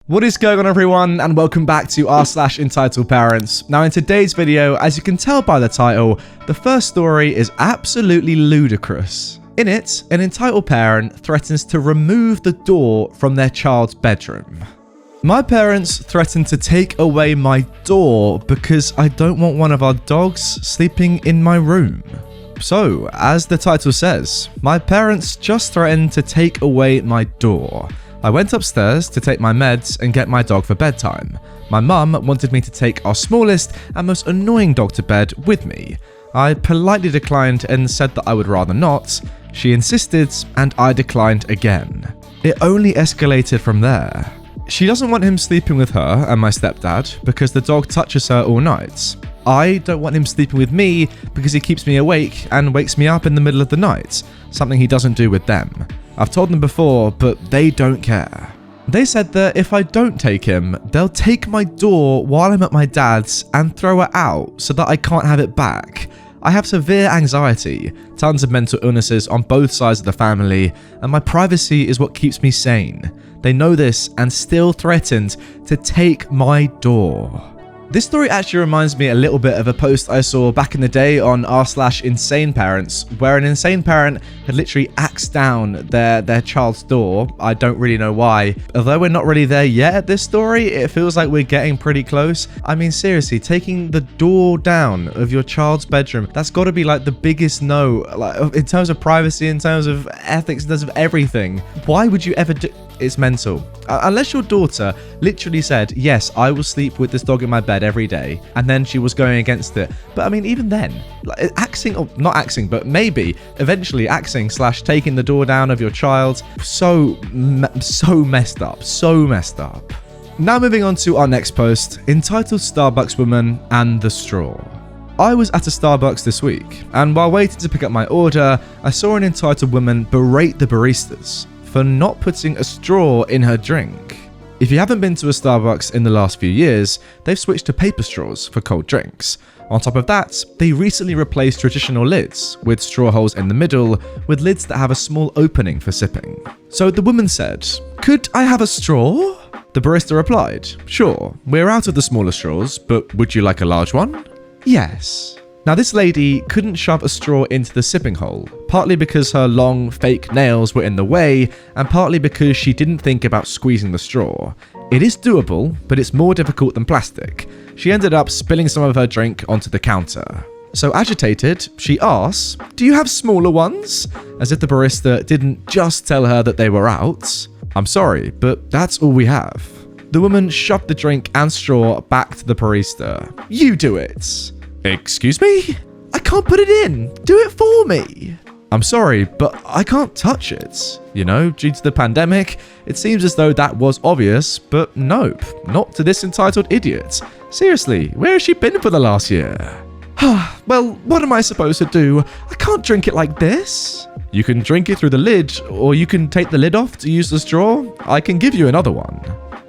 What is going on, everyone, and welcome back to r/EntitledParents. Now, in today's video, as you can tell by the title, the first story is absolutely ludicrous. In it, an entitled parent threatens to remove the door from their child's bedroom. My parents threatened to take away my door because I don't want one of our dogs sleeping in my room. So, as the title says, my parents just threatened to take away my door. I went upstairs to take my meds and get my dog for bedtime. My mum wanted me to take our smallest and most annoying dog to bed with me. I politely declined and said that I would rather not. She insisted and I declined again. It only escalated from there. She doesn't want him sleeping with her and my stepdad because the dog touches her all night. I don't want him sleeping with me because he keeps me awake and wakes me up in the middle of the night, something he doesn't do with them. I've told them before, but they don't care. They said that if I don't take him, they'll take my door while I'm at my dad's and throw it out so that I can't have it back. I have severe anxiety, tons of mental illnesses on both sides of the family, and my privacy is what keeps me sane. They know this and still threatened to take my door. This story actually reminds me a little bit of a post I saw back in the day on r/InsaneParents, where an insane parent had literally axed down their child's door. I don't really know why. Although we're not really there yet at this story, it feels like we're getting pretty close. I mean, seriously, taking the door down of your child's bedroom, that's got to be like the biggest no, like in terms of privacy, in terms of ethics, in terms of everything. Why would you ever do? It's mental. Unless your daughter literally said, yes, I will sleep with this dog in my bed every day, and then she was going against it. But I mean, even then, like, axing, or not axing, but maybe eventually axing / taking the door down of your child, so messed up. Now moving on to our next post, entitled Starbucks Woman and the Straw. I was at a Starbucks this week, and while waiting to pick up my order, I saw an entitled woman berate the baristas for not putting a straw in her drink. If you haven't been to a Starbucks in the last few years, they've switched to paper straws for cold drinks. On top of that, they recently replaced traditional lids with straw holes in the middle with lids that have a small opening for sipping. So the woman said, "Could I have a straw?" The barista replied, "Sure, we're out of the smaller straws, but would you like a large one?" "Yes." Now, this lady couldn't shove a straw into the sipping hole, partly because her long, fake nails were in the way, and partly because she didn't think about squeezing the straw. It is doable, but it's more difficult than plastic. She ended up spilling some of her drink onto the counter. So agitated, she asks, "Do you have smaller ones?" As if the barista didn't just tell her that they were out. "I'm sorry, but that's all we have." The woman shoved the drink and straw back to the barista. "You do it." "Excuse me? I can't put it in. Do it for me." "I'm sorry, but I can't touch it. You know, due to the pandemic, it seems as though that was obvious, but nope, not to this entitled idiot. Seriously, where has she been for the last year?" "Well, what am I supposed to do? I can't drink it like this." "You can drink it through the lid, or you can take the lid off to use the straw. I can give you another one."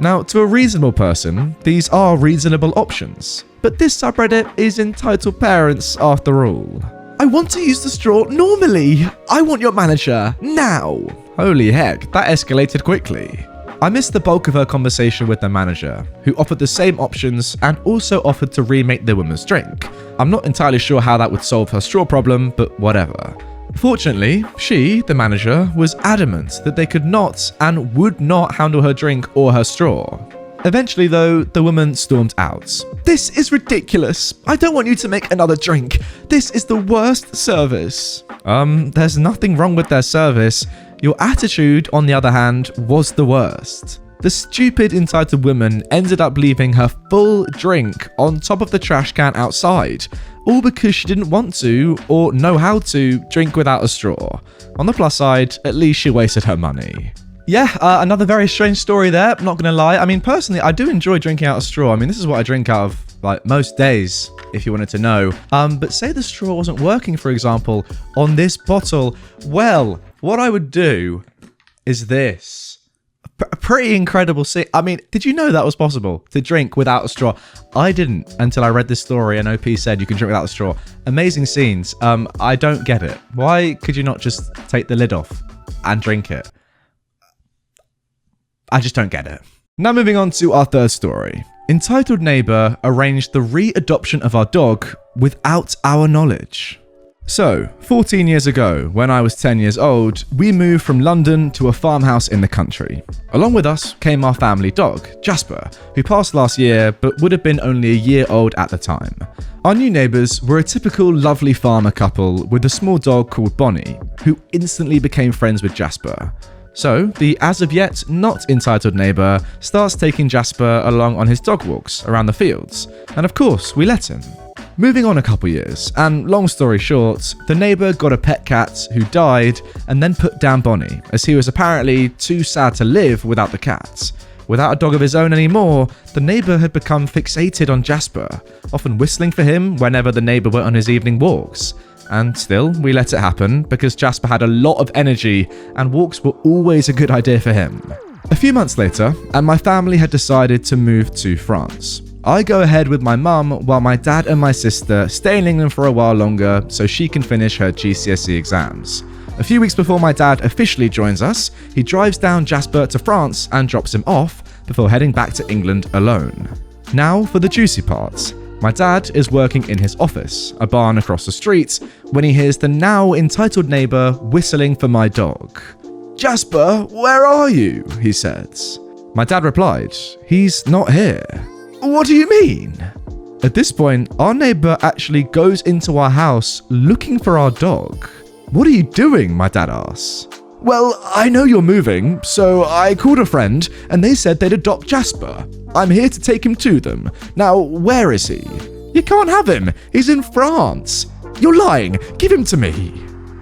Now, to a reasonable person, these are reasonable options. But this subreddit is entitled Parents after all. "I want to use the straw normally. I want your manager now." Holy heck, that escalated quickly. I missed the bulk of her conversation with the manager, who offered the same options and also offered to remake the woman's drink. I'm not entirely sure how that would solve her straw problem, but whatever. Fortunately, she, the manager, was adamant that they could not and would not handle her drink or her straw. Eventually, though, the woman stormed out. "This is ridiculous. I don't want you to make another drink. This is the worst service." There's nothing wrong with their service. Your attitude, on the other hand, was the worst. The stupid entitled woman ended up leaving her full drink on top of the trash can outside, all because she didn't want to or know how to drink without a straw. On the plus side, at least she wasted her money. Yeah, another very strange story there, not gonna lie. I mean, personally, I do enjoy drinking out of straw. I mean, this is what I drink out of, like, most days, if you wanted to know. But say the straw wasn't working, for example, on this bottle. Well, what I would do is this. A pretty incredible scene. I mean, did you know that was possible to drink without a straw? I didn't until I read this story and OP said you can drink without a straw. Amazing scenes. I don't get it. Why could you not just take the lid off and drink it? I just don't get it. Now moving on to our third story. Entitled neighbor arranged the re-adoption of our dog without our knowledge. So, 14 years ago, when I was 10 years old, we moved from London to a farmhouse in the country. Along with us came our family dog, Jasper, who passed last year but would have been only a year old at the time. Our new neighbours were a typical lovely farmer couple with a small dog called Bonnie, who instantly became friends with Jasper. So, the as of yet not entitled neighbour starts taking Jasper along on his dog walks around the fields, and of course we let him. Moving on a couple years, and long story short, the neighbour got a pet cat who died and then put down Bonnie, as he was apparently too sad to live without the cat. Without a dog of his own anymore, the neighbour had become fixated on Jasper, often whistling for him whenever the neighbour went on his evening walks. And still, we let it happen because Jasper had a lot of energy and walks were always a good idea for him. A few months later, and my family had decided to move to France. I go ahead with my mum while my dad and my sister stay in England for a while longer so she can finish her GCSE exams. A few weeks before my dad officially joins us, he drives down Jasper to France and drops him off before heading back to England alone. Now for the juicy parts. My dad is working in his office, a barn across the street, when he hears the now entitled neighbour whistling for my dog. "Jasper, where are you?" he says. My dad replied, "He's not here." "What do you mean?" At this point, our neighbour actually goes into our house looking for our dog. "What are you doing?" my dad asks. "Well, I know you're moving, so I called a friend and they said they'd adopt Jasper. I'm here to take him to them. Now, where is he?" "You can't have him. He's in France." "You're lying. Give him to me."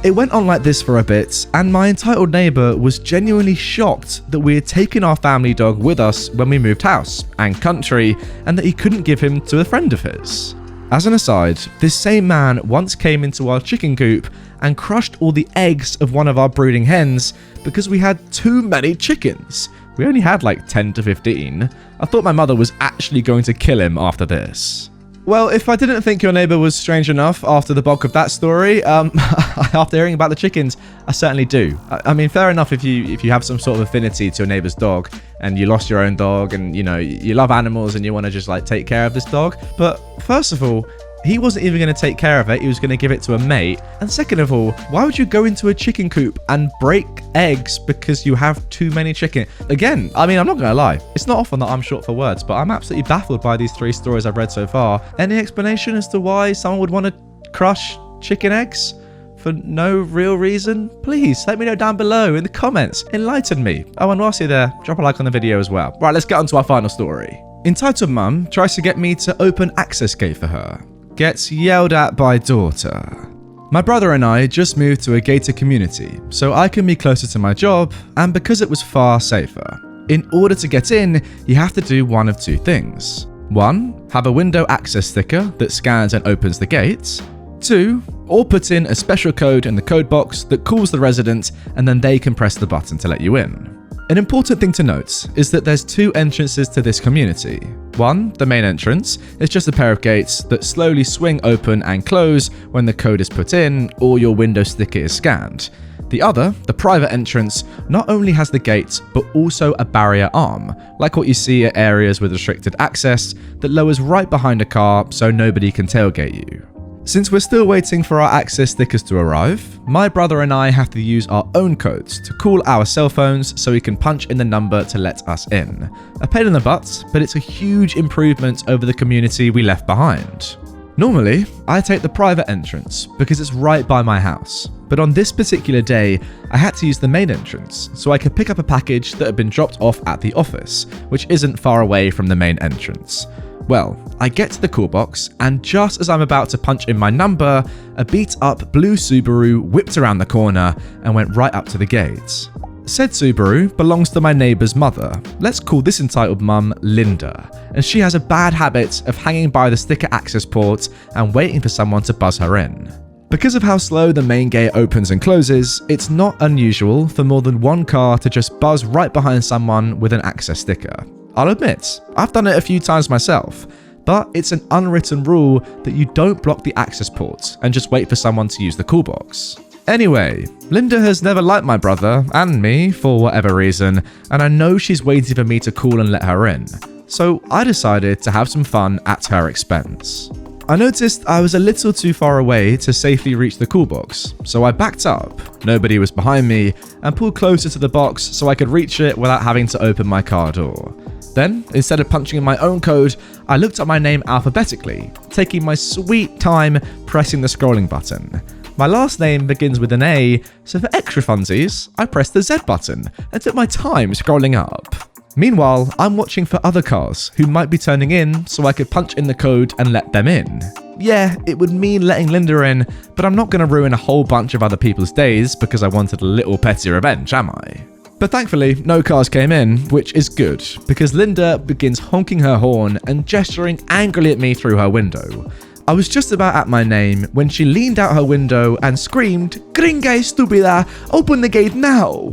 It went on like this for a bit, and my entitled neighbour was genuinely shocked that we had taken our family dog with us when we moved house and country, and that he couldn't give him to a friend of his. As an aside, this same man once came into our chicken coop and crushed all the eggs of one of our brooding hens because we had too many chickens. We only had like 10 to 15. I thought my mother was actually going to kill him after this. Well, if I didn't think your neighbour was strange enough after the bulk of that story, after hearing about the chickens, I certainly do. I mean, fair enough if you have some sort of affinity to your neighbour's dog and you lost your own dog and, you know, you love animals and you want to just like take care of this dog. But first of all, he wasn't even going to take care of it, he was going to give it to a mate. And second of all, why would you go into a chicken coop and break eggs because you have too many chicken? Again, I mean, I'm not going to lie, it's not often that I'm short for words, but I'm absolutely baffled by these 3 stories I've read so far. Any explanation as to why someone would want to crush chicken eggs for no real reason? Please let me know down below in the comments. Enlighten me. Oh, and whilst you're there, drop a like on the video as well. Right, let's get on to our final story. Entitled mum tries to get me to open access gate for her. Gets yelled at by daughter. My brother and I just moved to a gated community, so I can be closer to my job, and because it was far safer. In order to get in, you have to do one of 2 things. 1, have a window access sticker that scans and opens the gates. 2, or put in a special code in the code box that calls the resident and then they can press the button to let you in. An important thing to note is that there's 2 entrances to this community. 1, the main entrance, is just a pair of gates that slowly swing open and close when the code is put in or your window sticker is scanned. The other, the private entrance, not only has the gate but also a barrier arm, like what you see at areas with restricted access, that lowers right behind a car so nobody can tailgate you. Since we're still waiting for our access stickers to arrive, my brother and I have to use our own codes to call our cell phones so we can punch in the number to let us in. A pain in the butt, but it's a huge improvement over the community we left behind. Normally, I take the private entrance because it's right by my house, but on this particular day, I had to use the main entrance so I could pick up a package that had been dropped off at the office, which isn't far away from the main entrance. Well, I get to the call box, and just as I'm about to punch in my number, a beat-up blue Subaru whipped around the corner and went right up to the gate. Said Subaru belongs to my neighbour's mother. Let's call this entitled mum Linda, and she has a bad habit of hanging by the sticker access port and waiting for someone to buzz her in. Because of how slow the main gate opens and closes, it's not unusual for more than 1 car to just buzz right behind someone with an access sticker. I'll admit, I've done it a few times myself, but it's an unwritten rule that you don't block the access port and just wait for someone to use the call box. Anyway, Linda has never liked my brother and me for whatever reason, and I know she's waiting for me to call and let her in. So I decided to have some fun at her expense. I noticed I was a little too far away to safely reach the call box, so I backed up, nobody was behind me, and pulled closer to the box so I could reach it without having to open my car door. Then, instead of punching in my own code, I looked up my name alphabetically, taking my sweet time pressing the scrolling button. My last name begins with an A, so for extra funsies, I pressed the Z button and took my time scrolling up. Meanwhile, I'm watching for other cars who might be turning in so I could punch in the code and let them in. Yeah, it would mean letting Linda in, but I'm not going to ruin a whole bunch of other people's days because I wanted a little petty revenge, am I? But thankfully, no cars came in, which is good, because Linda begins honking her horn and gesturing angrily at me through her window. I was just about at my name when she leaned out her window and screamed, "Gringa estúpida, open the gate now!"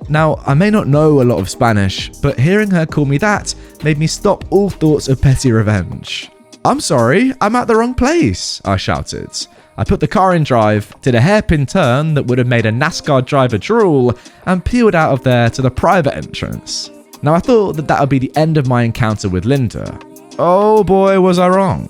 Now, I may not know a lot of Spanish, but hearing her call me that made me stop all thoughts of petty revenge. "I'm sorry, I'm at the wrong place," I shouted. I put the car in drive, did a hairpin turn that would have made a NASCAR driver drool, and peeled out of there to the private entrance. Now, I thought that would be the end of my encounter with Linda. Oh boy, was I wrong.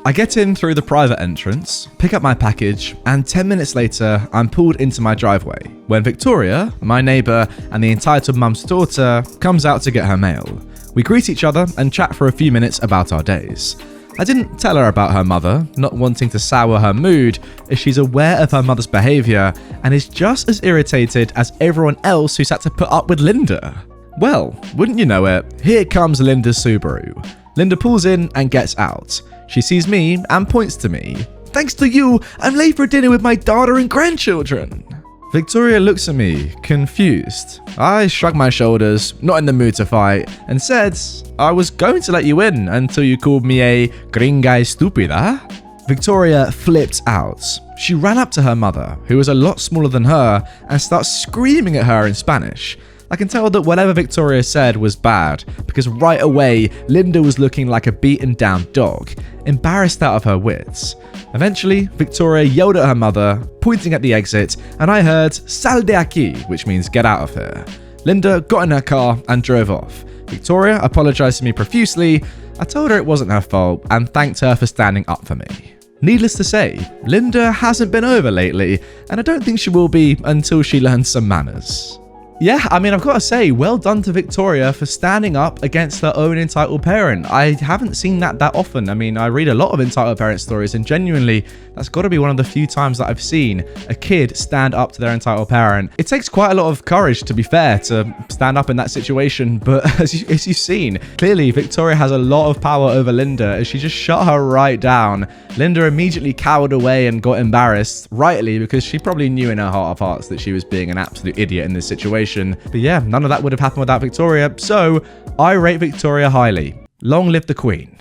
I get in through the private entrance, pick up my package, and 10 minutes later, I'm pulled into my driveway, when Victoria, my neighbour, and the entitled mum's daughter, comes out to get her mail. We greet each other and chat for a few minutes about our days. I didn't tell her about her mother, not wanting to sour her mood, as she's aware of her mother's behaviour and is just as irritated as everyone else who's had to put up with Linda. Well, wouldn't you know it, here comes Linda's Subaru. Linda pulls in and gets out. She sees me and points to me. "Thanks to you, I'm late for dinner with my daughter and grandchildren." Victoria looks at me, confused. I shrug my shoulders, not in the mood to fight, and said, "I was going to let you in until you called me a gringa estúpida." Victoria flipped out. She ran up to her mother, who was a lot smaller than her, and starts screaming at her in Spanish. I can tell that whatever Victoria said was bad, because right away, Linda was looking like a beaten down dog, embarrassed out of her wits. Eventually, Victoria yelled at her mother, pointing at the exit, and I heard, "Sal de aquí," which means get out of here. Linda got in her car and drove off. Victoria apologized to me profusely. I told her it wasn't her fault and thanked her for standing up for me. Needless to say, Linda hasn't been over lately, and I don't think she will be until she learns some manners. Yeah, I mean, I've got to say, well done to Victoria for standing up against her own entitled parent. I haven't seen that often. I mean, I read a lot of entitled parent stories, and genuinely, that's got to be one of the few times that I've seen a kid stand up to their entitled parent. It takes quite a lot of courage, to be fair, to stand up in that situation, but as you've seen, clearly Victoria has a lot of power over Linda as she just shut her right down. Linda immediately cowered away and got embarrassed, rightly, because she probably knew in her heart of hearts that she was being an absolute idiot in this situation. But yeah, none of that would have happened without Victoria, so I rate Victoria highly. Long live the Queen.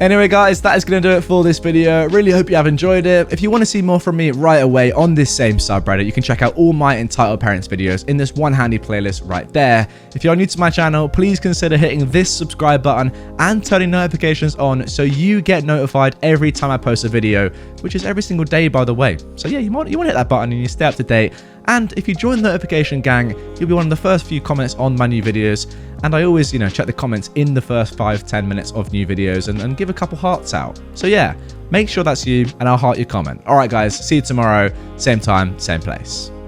Anyway guys, that is going to do it for this video. Really hope you have enjoyed it. If you want to see more from me right away on this same subreddit, you can check out all my Entitled Parents videos in this one handy playlist right there. If you're new to my channel, please consider hitting this subscribe button and turning notifications on so you get notified every time I post a video, which is every single day, by the way. So yeah, you want to hit that button and you stay up to date. And if you join the notification gang, you'll be one of the first few comments on my new videos. And I always, check the comments in the first 5-10 minutes of new videos and give a couple hearts out. So yeah, make sure that's you and I'll heart your comment. All right, guys, see you tomorrow. Same time, same place.